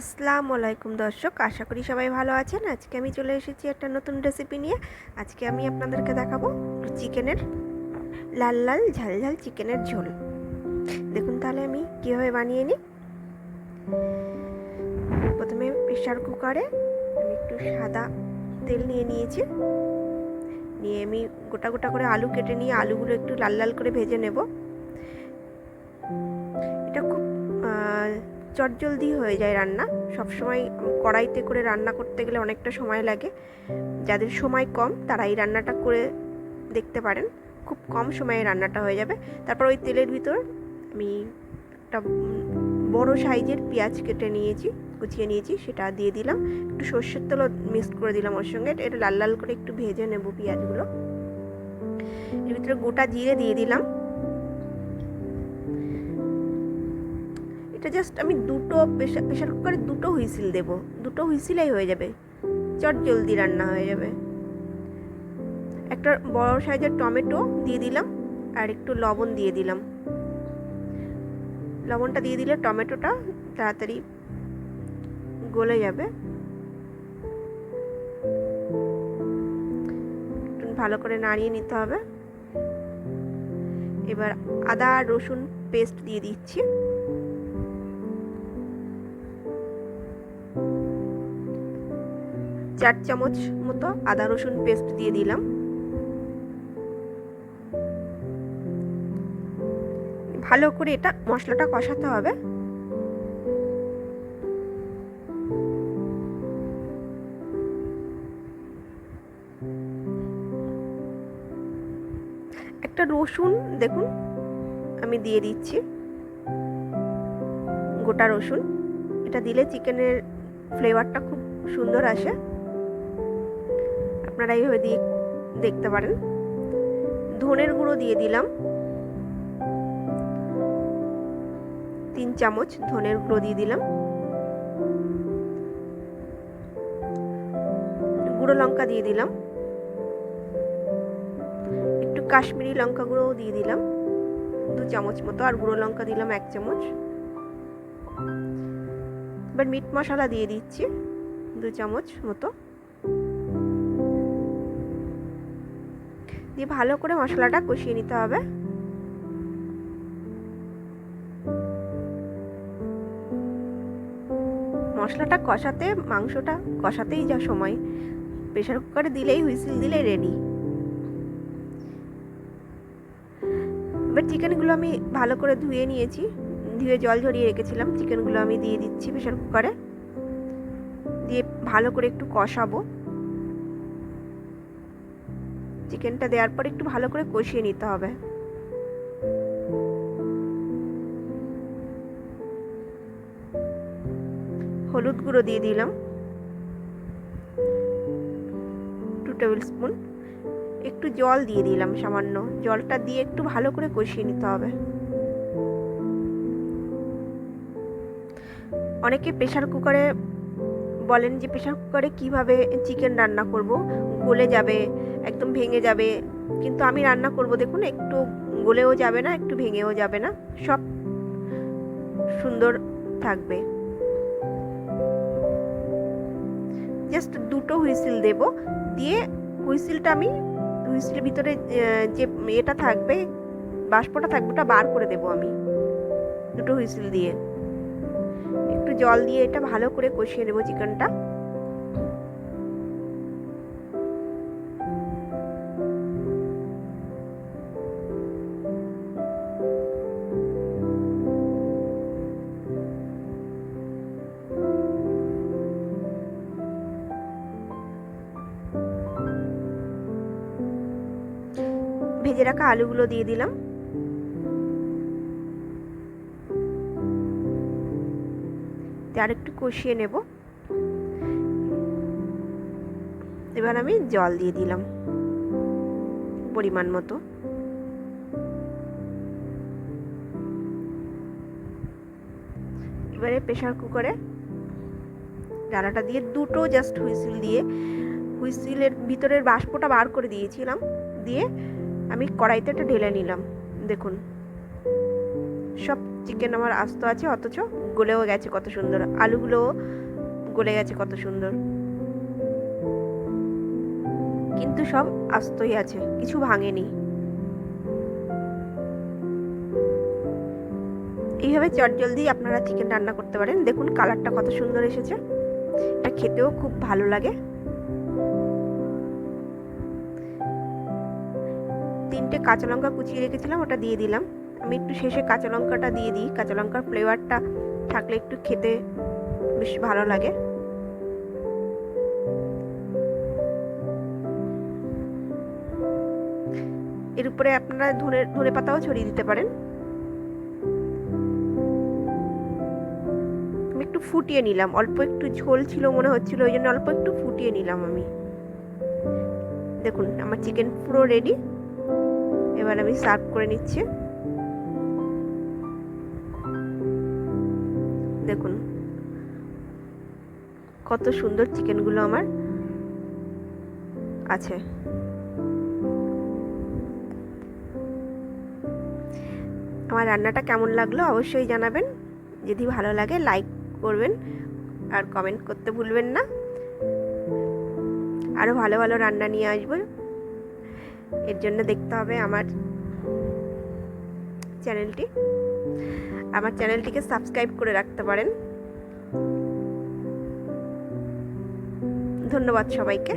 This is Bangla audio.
আসসালামু আলাইকুম দর্শক, আশা করি সবাই ভালো আছেন। আজকে আমি চলে এসেছি একটা নতুন রেসিপি নিয়ে। আজকে আমি আপনাদেরকে দেখাবো চিকেনের লাল লাল ঝাল ঝাল চিকেনের ঝোল। দেখুন তাহলে আমি কীভাবে বানিয়ে নিই। প্রথমে প্রেশার কুকারে আমি একটু সাদা তেল নিয়ে নিয়েছি। নিয়ে আমি গোটা গোটা করে আলু কেটে নিয়ে আলুগুলো একটু লাল লাল করে ভেজে নেব। এটা খুব চটজলদি হয়ে যায় রান্না। সবসময় কড়াইতে করে রান্না করতে গেলে অনেকটা সময় লাগে। যাদের সময় কম তারা এই রান্নাটা করে দেখতে পারেন, খুব কম সময়ে রান্নাটা হয়ে যাবে। তারপর ওই তেলের ভিতর আমি একটা বড় সাইজের পেঁয়াজ কেটে নিয়েছি, কুচিয়ে নিয়েছি, সেটা দিয়ে দিলাম। একটু সর্ষের তেলও মিক্স করে দিলাম ওর সঙ্গে। এটা লাল লাল করে একটু ভেজে নেব পেঁয়াজগুলো। এর ভিতরে গোটা জিরে দিয়ে দিলাম। এটা জাস্ট আমি দুটো প্রেশার কুকারে দুটো হুইসিল দেব। দুটো হুইসিলেই হয়ে যাবে, চট জলদি রান্না হয়ে যাবে। একটা বড় সাইজের টমেটো দিয়ে দিলাম আর একটু লবণ দিয়ে দিলাম। লবণটা দিয়ে দিলে টমেটোটা তাড়াতাড়ি গলে যাবে। একটু ভালো করে নাড়িয়ে নিতে হবে। এবার আদা আর রসুন পেস্ট দিয়ে দিচ্ছি। চার চামচ মতো আদা রসুন পেস্ট দিয়ে দিলাম। ভালো করে এটা মশলাটা কষাতে হবে। একটা রসুন দেখুন আমি দিয়ে দিচ্ছি, গোটা রসুন। এটা দিলে চিকেনের ফ্লেভারটা খুব সুন্দর আসে। আপনারা এইভাবে দিয়ে দেখতে পারেন। ধনের গুঁড়ো দিয়ে দিলাম 3 চামচ ধনের গুঁড়ো দিয়ে দিলাম। গুঁড়ো লঙ্কা দিয়ে দিলাম। একটু কাশ্মীরি লঙ্কা গুঁড়োও দিয়ে দিলাম 2 চামচ মতো, আর গুঁড়ো লঙ্কা দিলাম 1 চামচ। এবার মিট মশলা দিয়ে দিচ্ছি 2 চামচ মতো। দিয়ে ভালো করে মশলাটা কষিয়ে নিতে হবে। মশলাটা কষাতে, মাংসটা কষাতেই যা সময়, প্রেশার কুকারে দিলেই হুইসেল দিলেই রেডি। এবার চিকেনগুলো আমি ভালো করে ধুয়ে নিয়েছি, ধুয়ে জল ঝরিয়ে রেখেছিলাম। চিকেনগুলো আমি দিয়ে দিচ্ছি প্রেশার কুকারে, দিয়ে ভালো করে একটু কষাবো। চিকেনটা দেওয়ার পর একটু ভালো করে কষিয়ে নিতে হবে। হলুদ গুঁড়ো দিয়ে দিলাম 2 টেবিল স্পুন। একটু জল দিয়ে দিলাম সামান্য। জলটা দিয়ে একটু ভালো করে কষিয়ে নিতে হবে। অনেকে প্রেশার কুকারে বলেন যে প্রেশার কুকারে কিভাবে চিকেন রান্না করব, গলে যাবে, একদম ভেঙে যাবে। কিন্তু আমি রান্না করব, দেখুন একটু গলেও যাবে না, একটু ভেঙেও যাবে না, সব সুন্দর থাকবে। জাস্ট দুটো হুইসেল দেব। দিয়ে হুইসেলটা আমি হুইসেলের ভিতরে যে এটা থাকবে, বাষ্পটা থাকবে, ওটা বার করে দেব আমি দুটো হুইসেল দিয়ে। একটু জল দিয়ে এটা ভালো করে কষিয়ে নেব চিকেনটা। ভেজে রাখা আলুগুলো দিয়ে দিলাম। আর একটু কষিয়ে নেব। এবার আমি জল দিয়ে দিলাম পরিমাণ মতো। এবারে প্রেশার কুকারে ডালাটা দিয়ে দুটো জাস্ট হুইসেল দিয়ে, হুইসেলের ভিতরের বাষ্পটা বার করে দিয়েছিলাম, দিয়ে আমি কড়াইতে এটা ঢেলে নিলাম। দেখুন সব চিকেন আমার আস্ত আছে, অথচ গলেও গেছে কত সুন্দর, আলুগুলোও গলে গেছে কত সুন্দর, কিন্তু সব আস্তই আছে, কিছু ভাঙেনি। এইভাবে চটজলদি আপনারা চিকেন রান্না করতে পারেন। দেখুন কালারটা কত সুন্দর এসেছে, এটা খেতেও খুব ভালো লাগে। 3টে কাঁচা লঙ্কা কুচিয়ে রেখেছিলাম, ওটা দিয়ে দিলাম। আমি একটু শেষে কাঁচা লঙ্কাটা দিয়ে দিই, কাঁচা লঙ্কার ফ্লেভারটা থাকলে একটু খেতে বেশ ভালো লাগে। এর উপরে আপনারা ধনে পাতাও ছড়িয়ে দিতে পারেন। আমি একটু ফুটিয়ে নিলাম, অল্প একটু ঝোল ছিল মনে হচ্ছিল, ওই জন্য অল্প একটু ফুটিয়ে নিলাম আমি। দেখুন আমার চিকেন পুরো রেডি, এবার আমি সার্ভ করে নিচ্ছি। দেখুন কত সুন্দর চিকেনগুলো আমার আছে। আমার রান্নাটা কেমন লাগলো অবশ্যই জানাবেন। যদি ভালো লাগে লাইক করবেন আর কমেন্ট করতে ভুলবেন না। আরও ভালো ভালো রান্না নিয়ে আসবো, এর জন্য দেখতে হবে আমার চ্যানেলটিকে সাবস্ক্রাইব করে রাখতে পারেন। ধন্যবাদ সবাইকে।